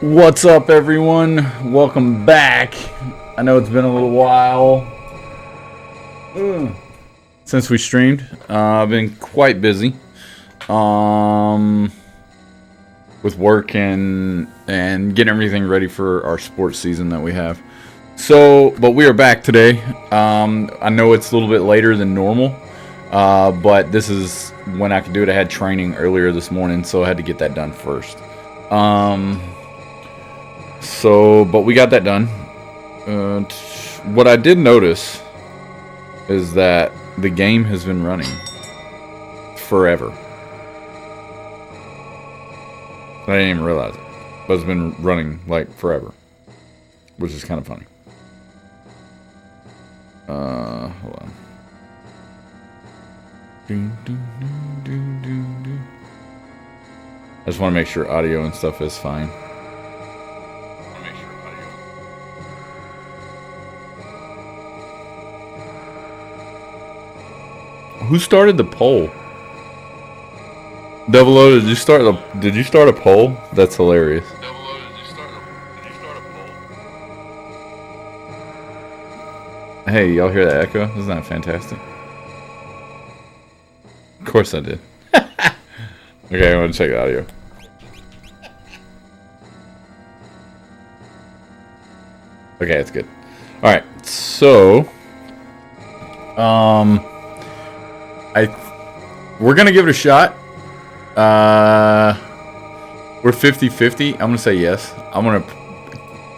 What's up, everyone? Welcome back. I know it's been a little while since we streamed. I've been quite busy with work and getting everything ready for our sports season that we have. But we are back today. I know it's a little bit later than normal, but this is when I could do it. I had training earlier this morning, so I had to get that done first. But we got that done. What I did notice is that the game has been running forever. I didn't even realize it, but it's been running like forever, which is kind of funny. Hold on. I just want to make sure audio and stuff is fine. Who started the poll? Double O, did you start a poll? That's hilarious. Double O, did you start a poll? Hey, y'all hear that echo? Isn't that fantastic? Of course I did. Okay, I want to check the audio. Okay, it's good. Alright, so we're gonna give it a shot. We're 50-50. I'm gonna say yes. I'm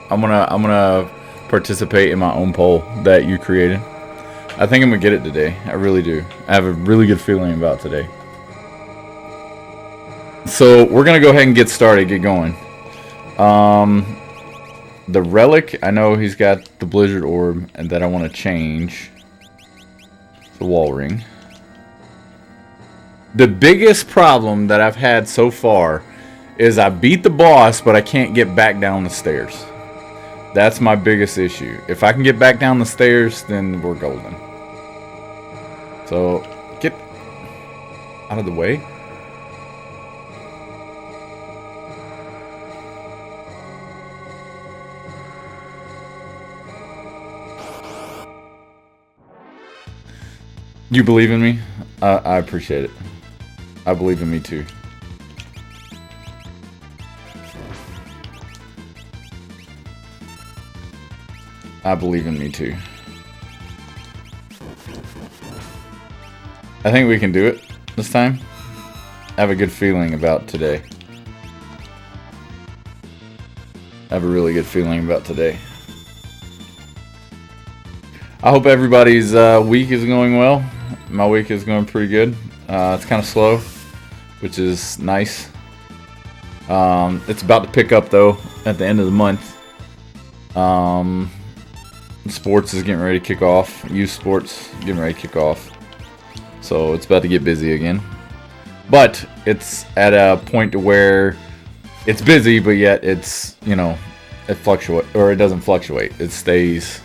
gonna participate in my own poll that you created. I think I'm gonna get it today. I really do. I have a really good feeling about today. So we're gonna go ahead and get started, get going. The relic, I know he's got the Blizzard Orb, and that I want to change. The wall ring. The biggest problem that I've had so far is I beat the boss, but I can't get back down the stairs. That's my biggest issue. If I can get back down the stairs, then we're golden. So, get out of the way. You believe in me? I appreciate it. I believe in me too. I believe in me too. I think we can do it this time. I have a good feeling about today. I have a really good feeling about today. I hope everybody's week is going well. My week is going pretty good. It's kind of slow, which is nice. It's about to pick up though at the end of the month. Sports is getting ready to kick off. Youth sports getting ready to kick off. So it's about to get busy again. But it's at a point to where it's busy, but yet it's, it fluctuates, or it doesn't fluctuate. It stays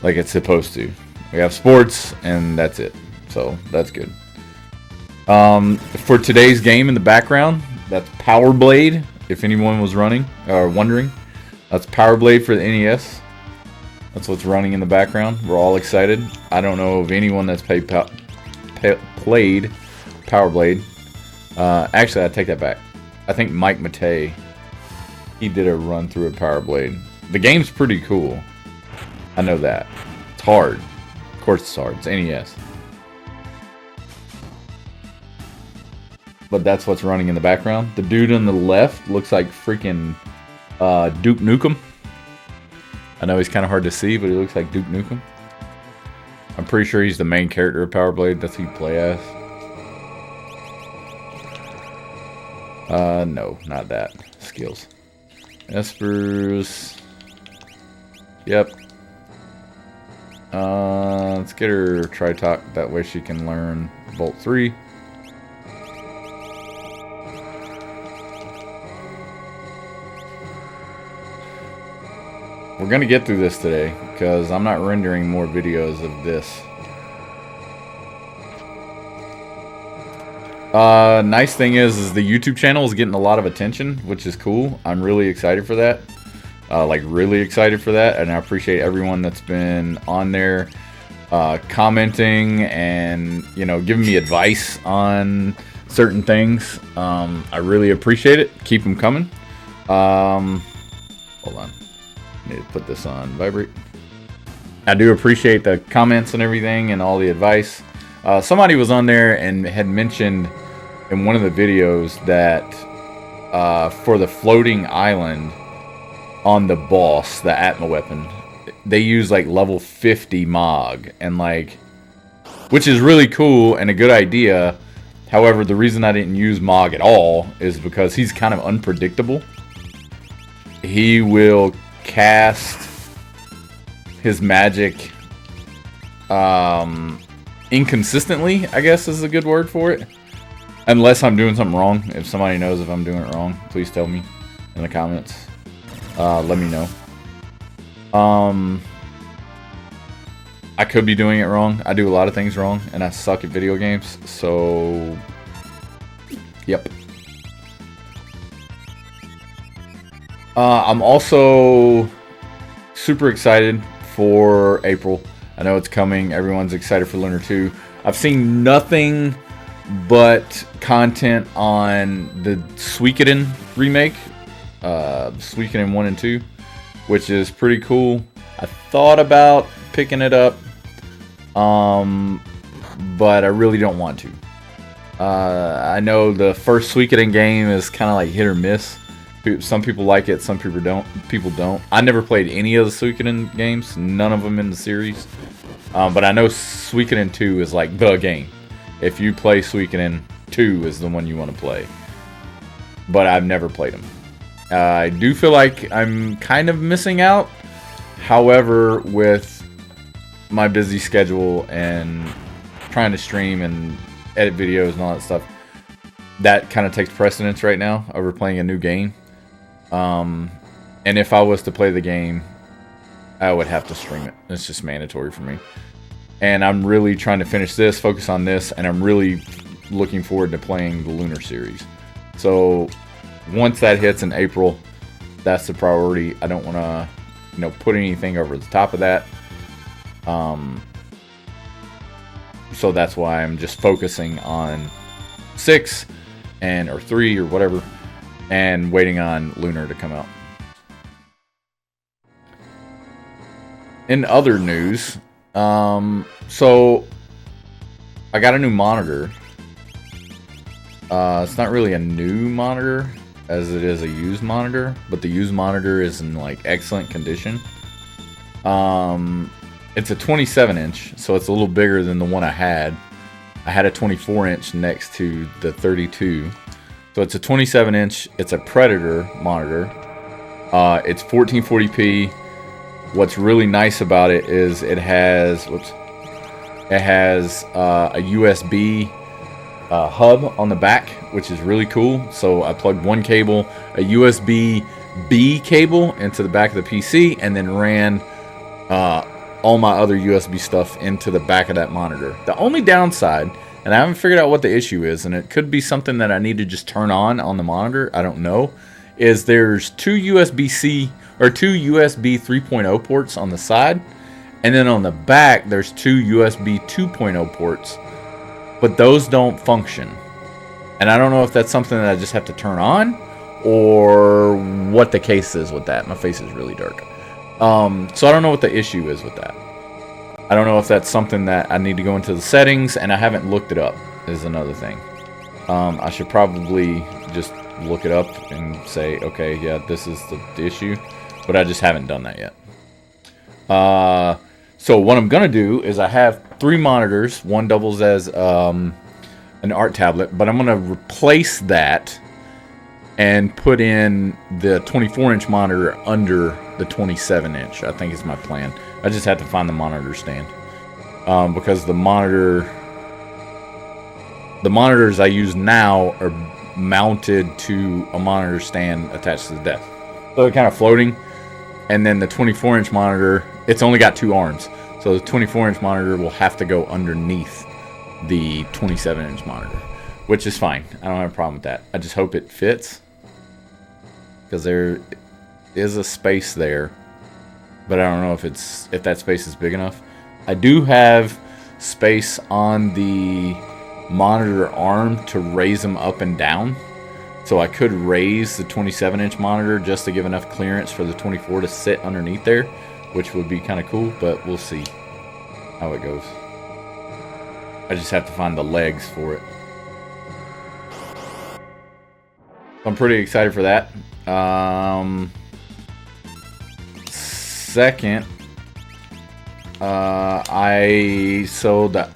like it's supposed to. We have sports, and that's it. So that's good. For today's game in the background, that's Power Blade. If anyone was running or wondering, that's Power Blade for the NES. That's what's running in the background. We're all excited. I don't know of anyone that's played Power Blade. Actually, I take that back. I think Mike Matei, he did a run through a Power Blade. The game's pretty cool. I know that. It's hard. Of course it's hard. It's NES. But that's what's running in the background. The dude on the left looks like freaking Duke Nukem. I know he's kind of hard to see, but he looks like Duke Nukem. I'm pretty sure he's the main character of Power Blade. That's who you play as. No, not that. Skills. Espers. Yep. Let's get her Tri-Talk. That way she can learn Bolt 3. We're gonna get through this today, because I'm not rendering more videos of this. Nice thing is the YouTube channel is getting a lot of attention, which is cool. I'm really excited for that. Like really excited for that, and I appreciate everyone that's been on there, commenting and giving me advice on certain things. I really appreciate it. Keep them coming. Hold on, need to put this on vibrate. I do appreciate the comments and everything and all the advice. Somebody was on there and had mentioned in one of the videos that for the floating island on the boss, the Atma weapon, they use like level 50 Mog, and like, which is really cool and a good idea. However, the reason I didn't use Mog at all is because he's kind of unpredictable. He will cast his magic inconsistently, I guess is a good word for it. Unless I'm doing something wrong. If somebody knows if I'm doing it wrong, please tell me in the comments. Let me know. I could be doing it wrong. I do a lot of things wrong, and I suck at video games. So, yep. I'm also super excited for April. I know it's coming. Everyone's excited for Lunar 2. I've seen nothing but content on the Suikoden remake, Suikoden 1 and 2, which is pretty cool. I thought about picking it up, but I really don't want to. I know the first Suikoden game is kind of like hit or miss. Some people like it, some people don't. I never played any of the Suikoden games, none of them in the series. But I know Suikoden 2 is like the game. If you play Suikoden, 2 is the one you want to play. But I've never played them. I do feel like I'm kind of missing out. However, with my busy schedule and trying to stream and edit videos and all that stuff, that kind of takes precedence right now over playing a new game. And if I was to play the game, I would have to stream it. It's just mandatory for me. And I'm really trying to finish this, focus on this, and I'm really looking forward to playing the Lunar series. So once that hits in April, that's the priority. I don't want to, put anything over the top of that. So that's why I'm just focusing on 6 or 3 or whatever, and waiting on Lunar to come out. In other news, so I got a new monitor. It's not really a new monitor as it is a used monitor, but the used monitor is in like excellent condition. It's a 27-inch, so it's a little bigger than the one I had. I had a 24-inch next to the 32. So it's a 27-inch. It's a Predator monitor. It's 1440p. What's really nice about it is it has a USB hub on the back, which is really cool. So I plugged one cable, a USB-B cable into the back of the PC, and then ran all my other USB stuff into the back of that monitor. The only downside, and I haven't figured out what the issue is, and it could be something that I need to just turn on the monitor, I don't know, is there's two USB-C or two USB 3.0 ports on the side, and then on the back there's two USB 2.0 ports, but those don't function. And I don't know if that's something that I just have to turn on or what the case is with that. My face is really dark. So I don't know what the issue is with that. I don't know if that's something that I need to go into the settings, and I haven't looked it up, is another thing. I should probably just look it up and say, okay, yeah, this is the issue, but I just haven't done that yet. So what I'm going to do is I have 3 monitors. One doubles as an art tablet, but I'm going to replace that and put in the 24-inch monitor under the 27-inch. I think is my plan. I just have to find the monitor stand, because the monitors I use now are mounted to a monitor stand attached to the desk, so they're kind of floating. And then the 24-inch monitor, it's only got 2 arms, so the 24-inch monitor will have to go underneath the 27-inch monitor, which is fine. I don't have a problem with that. I just hope it fits, because there is a space there, but I don't know if that space is big enough. I do have space on the monitor arm to raise them up and down, so I could raise the 27-inch monitor just to give enough clearance for the 24 to sit underneath there, which would be kind of cool, but we'll see how it goes. I just have to find the legs for it. I'm pretty excited for that. Second, I sold the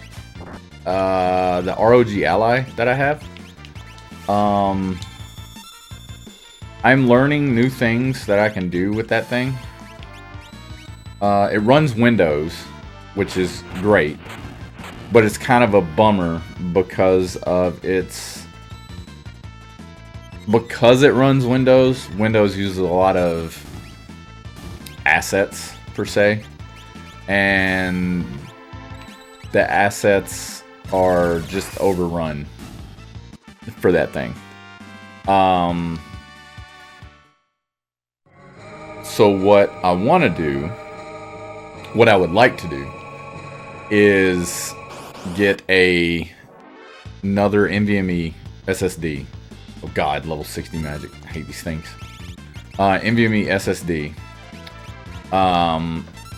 ROG Ally that I have. I'm learning new things that I can do with that thing. It runs Windows, which is great, but it's kind of a bummer because it runs Windows. Windows uses a lot of assets per se, and the assets are just overrun for that thing. So what I want to do, what I would like to do, is get another NVMe SSD. Oh god, level 60 magic. I hate these things. NVMe SSD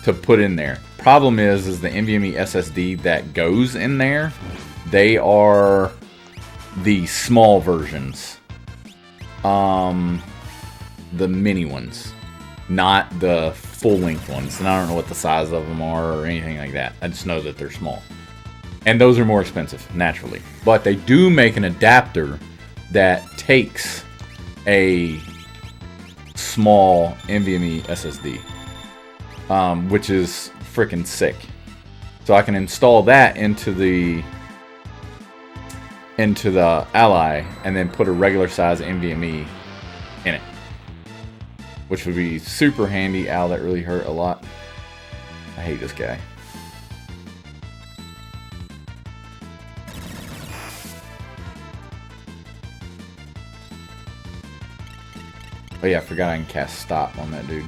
to put in there. Problem is the NVMe SSD that goes in there, they are the small versions. The mini ones, not the full-length ones. And I don't know what the size of them are or anything like that. I just know that they're small. And those are more expensive, naturally. But they do make an adapter that takes a small NVMe SSD, which is freaking sick. So I can install that into the Ally and then put a regular size NVMe in it, which would be super handy. Ow, that really hurt a lot. I hate this guy. Oh yeah, I forgot I can cast stop on that dude.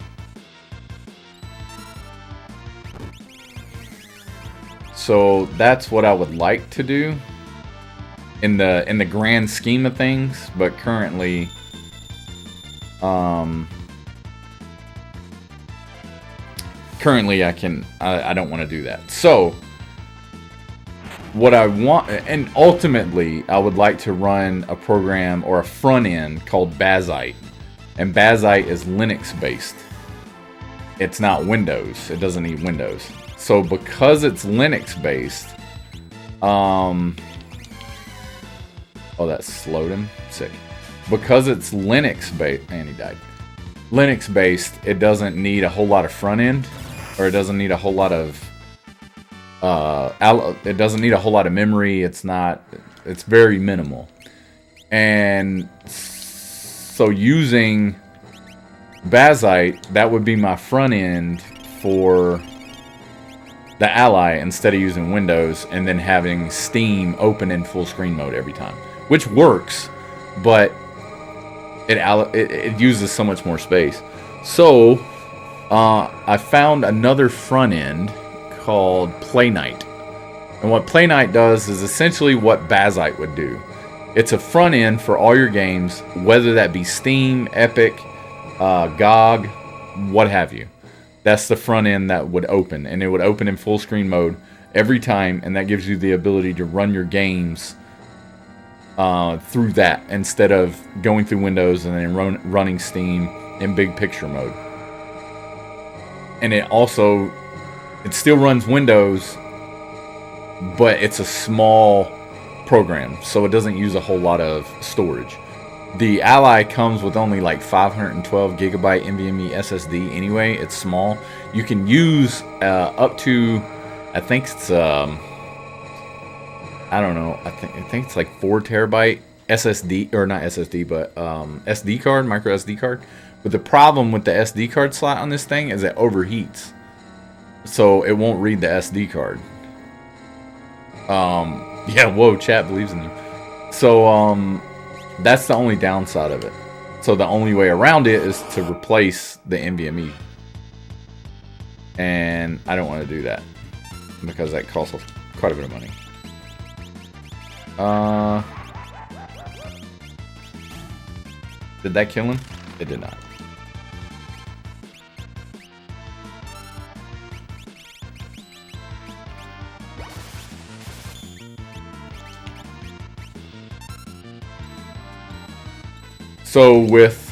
So that's what I would like to do in the grand scheme of things, but currently I don't want to do that. So what I want, and ultimately I would like to run a program or a front end called Bazzite. And Bazzite is Linux based. It's not Windows. It doesn't need Windows. So because it's Linux based, oh, that slowed him. Sick. Because it's Linux based, and he died. Linux based, it doesn't need a whole lot of front end, or it doesn't need a whole lot of it doesn't need a whole lot of memory. It's very minimal. And so using Bazzite, that would be my front end for the Ally instead of using Windows and then having Steam open in full screen mode every time, which works, but it uses so much more space. So I found another front end called Playnite, and what Playnite does is essentially what Bazzite would do. It's a front end for all your games, whether that be Steam, Epic, GOG, what have you. That's the front end that would open, and it would open in full screen mode every time, and that gives you the ability to run your games through that instead of going through Windows and then running Steam in big picture mode. And it still runs Windows, but it's a small program, so it doesn't use a whole lot of storage. The Ally comes with only like 512 gigabyte NVMe SSD anyway. It's small. You can use up to, I think it's I don't know, I think it's like 4 terabyte SSD, or not SSD, but SD card, micro SD card. But the problem with the SD card slot on this thing is it overheats, so it won't read the SD card. Yeah, whoa, chat believes in you. So that's the only downside of it. So the only way around it is to replace the NVMe. And I don't want to do that because that costs quite a bit of money. Did that kill him? It did not. So with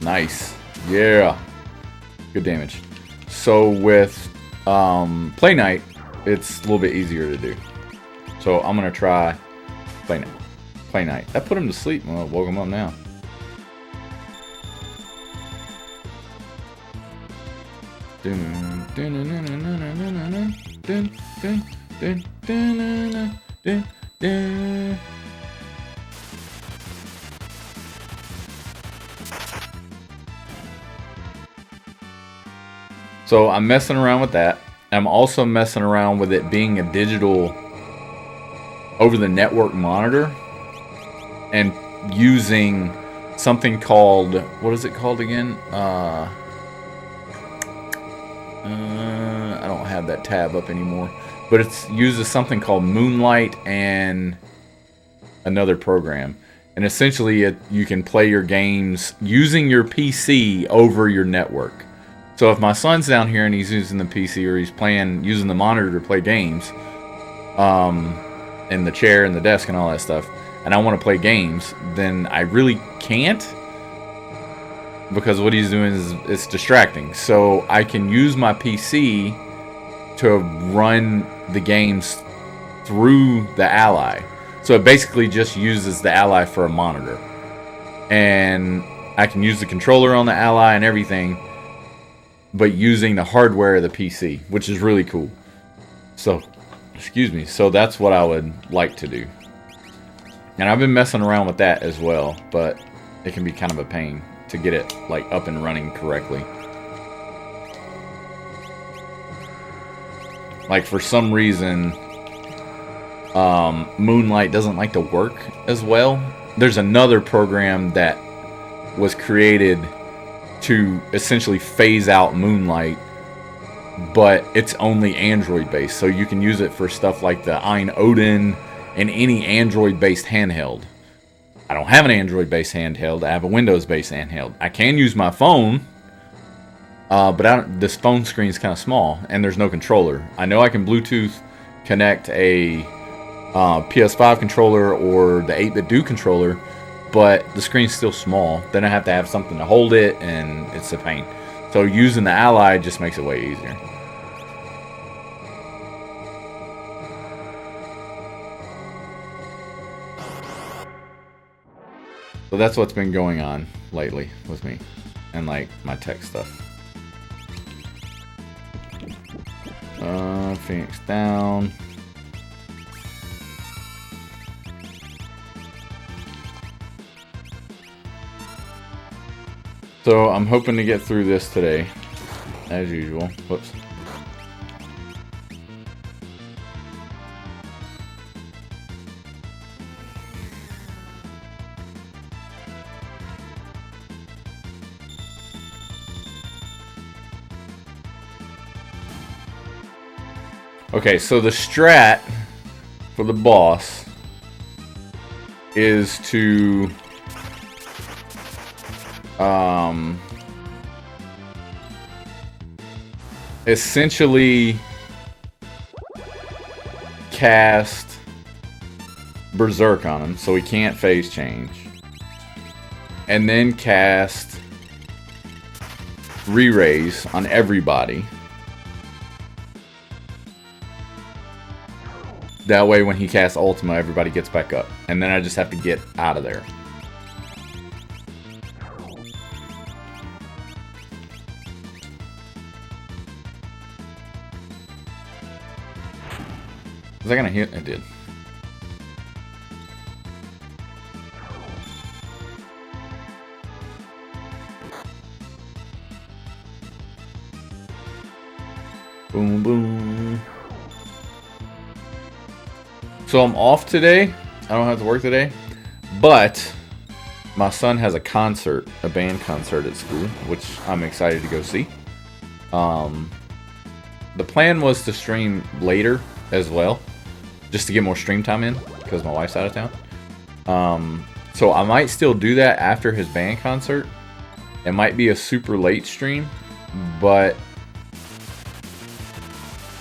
nice. Yeah. Good damage. So with Play Night, it's a little bit easier to do. So I'm gonna try Play Night. Play Night. That put him to sleep. Well, woke him up now. So I'm messing around with that. I'm also messing around with it being a digital over the network monitor and using something called, what is it called again? I don't have that tab up anymore, but it uses something called Moonlight and another program. And essentially you can play your games using your PC over your network. So if my son's down here and he's using the PC or he's using the monitor to play games, and the chair and the desk and all that stuff, and I want to play games, then I really can't, because what he's doing is it's distracting. So I can use my PC to run the games through the Ally. So it basically just uses the Ally for a monitor, and I can use the controller on the Ally and everything, but using the hardware of the PC, which is really cool. So, excuse me. So that's what I would like to do. And I've been messing around with that as well, but it can be kind of a pain to get it like up and running correctly. Like for some reason, Moonlight doesn't like to work as well. There's another program that was created to essentially phase out Moonlight, but it's only Android based, so you can use it for stuff like the Ein Odin and any Android based handheld. I don't have an Android based handheld, I have a Windows based handheld. I can use my phone, but this phone screen is kind of small and there's no controller. I know I can Bluetooth connect a PS5 controller or the 8BitDo controller, but the screen's still small. Then I have to have something to hold it, and it's a pain. So using the Ally just makes it way easier. So that's what's been going on lately with me and like my tech stuff. Phoenix down. So I'm hoping to get through this today, as usual. Whoops. Okay, so the strat for the boss is to essentially cast Berserk on him so he can't phase change, and then cast Re-Raise on everybody. That way when he casts Ultima, everybody gets back up, and then I just have to get out of there. Was that gonna hit? It did. Boom, boom. So I'm off today. I don't have to work today. But my son has a concert, a band concert at school, which I'm excited to go see. The plan was to stream later as well, just to get more stream time in, because my wife's out of town. So I might still do that after his band concert. It might be a super late stream, but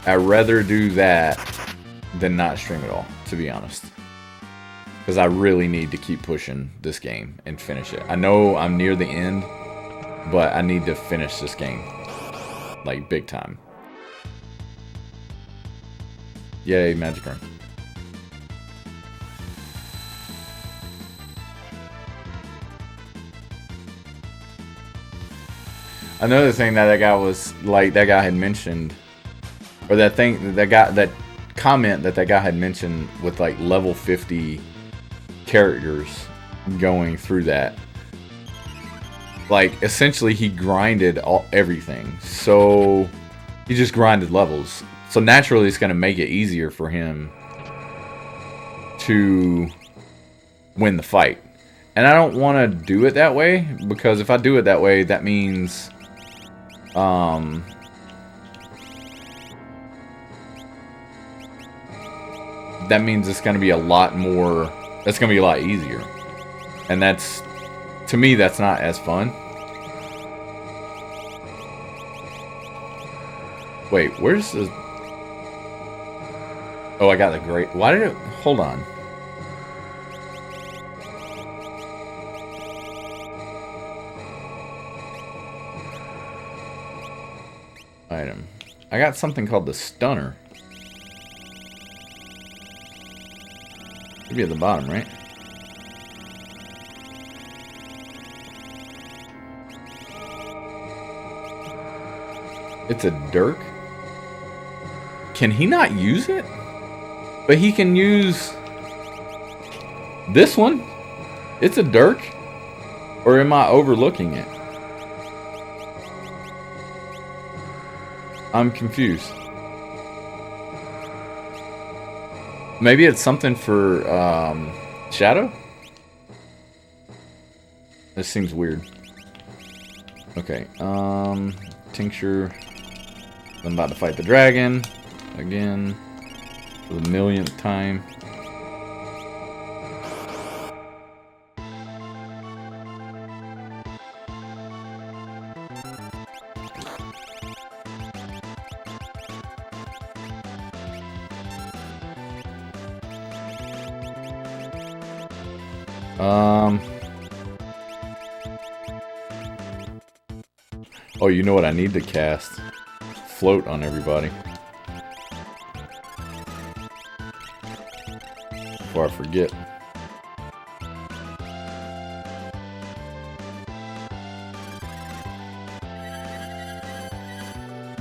I'd rather do that than not stream at all, to be honest. Because I really need to keep pushing this game and finish it. I know I'm near the end, but I need to finish this game. Like, big time. Yay, Magic Room. Another thing that guy was, like, that guy had mentioned, or that comment that guy had mentioned with, like, level 50 characters going through that. Like, essentially he grinded everything. So he just grinded levels. So naturally it's going to make it easier for him to win the fight. And I don't want to do it that way, because if I do it that way, that means it's going to be a lot more. That's going to be a lot easier. And that's, to me, that's not as fun. Wait, where's the... Oh, I got the great... Why did it... Hold on. Item. I got something called the Stunner. Should be at the bottom, right? It's a Dirk? Can he not use it? But he can use this one? It's a Dirk? Or am I overlooking it? I'm confused. Maybe it's something for Shadow? This seems weird. Okay, Tincture. I'm about to fight the dragon again for the millionth time. Oh, you know what I need to cast? Float on everybody. Before I forget.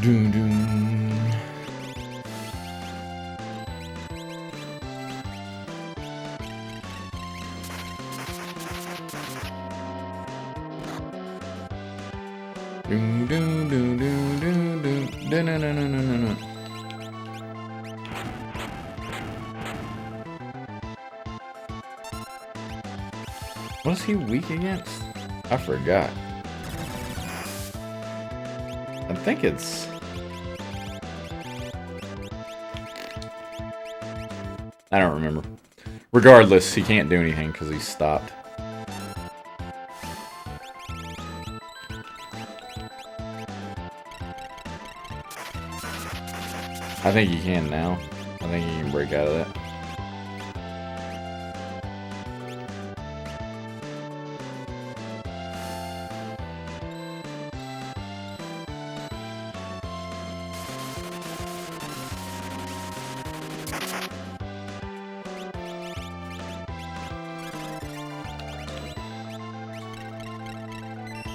Doom doom. Doom doom doom doom doom doom. No no no no no no. What is he weak against? I forgot. I think it's... I don't remember. Regardless, he can't do anything because he's stopped. I think he can now. I think he can break out of that.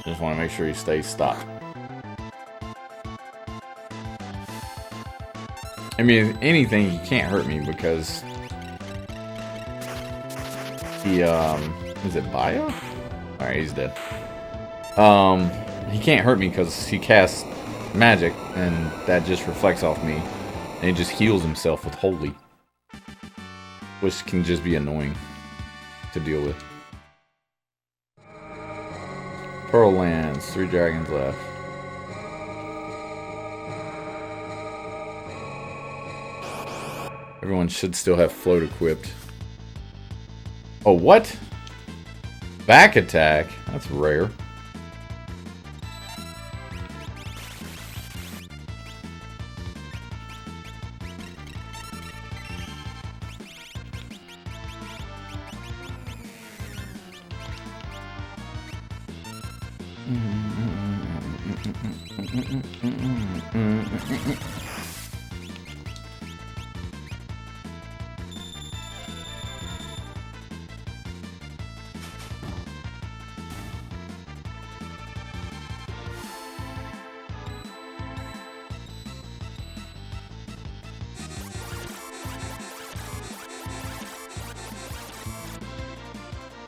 Just want to make sure he stays stopped. I mean, if anything, he can't hurt me because he, is it bio? Alright, he's dead. He can't hurt me because he casts magic and that just reflects off me and he just heals himself with holy. which can just be annoying to deal with. Pearl lands, 3 dragons left. Everyone should still have float equipped. Oh, what? Back attack? That's rare.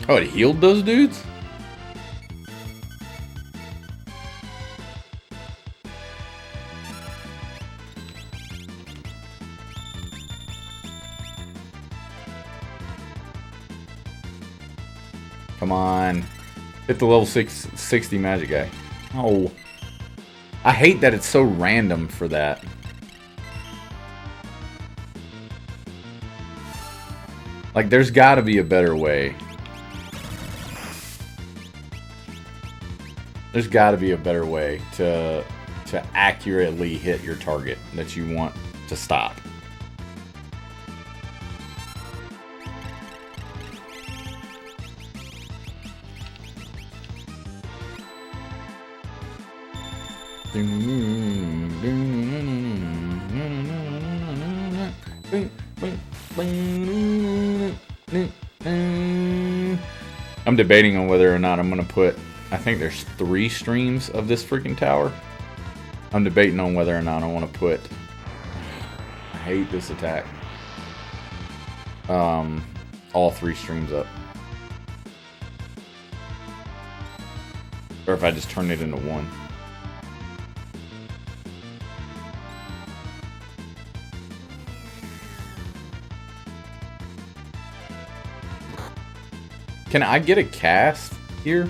Oh, it healed those dudes? Come on. Hit the level 60 magic guy. Oh. I hate that it's so random for that. Like, there's gotta be a better way. There's gotta be a better way to accurately hit your target that you want to stop. I'm debating on whether or not I'm gonna put, I think there's 3 streams of this freaking tower. I'm debating on whether or not I want to put, I hate this attack, all 3 streams up. Or if I just turn it into 1. Can I get a cast here?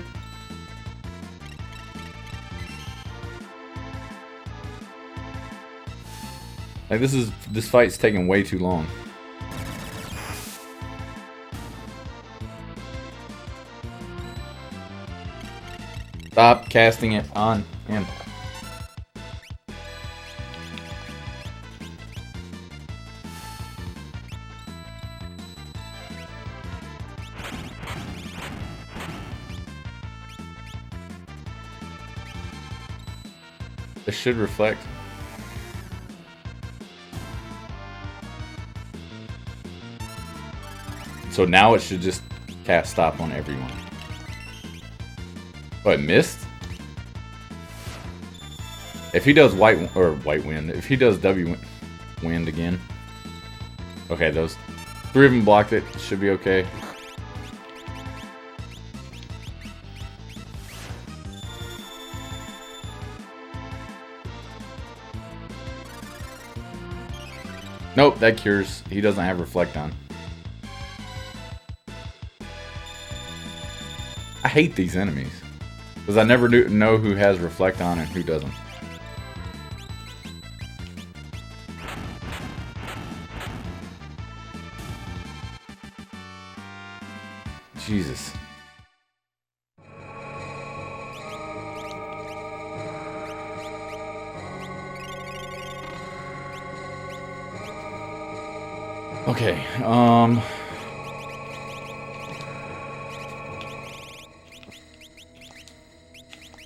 Like, this fight's taking way too long. Stop casting it on him. This should reflect. So now it should just cast stop on everyone. Oh, it missed? If he does white wind, if he does W wind again. Okay, those 3 of them blocked it. Should be okay. Nope, that cures. He doesn't have reflect on. I hate these enemies because I never know who has reflect on and who doesn't. Jesus. Okay,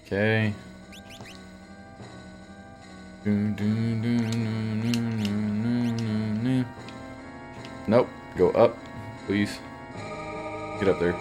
okay. Nope. Go up, please. Get up there.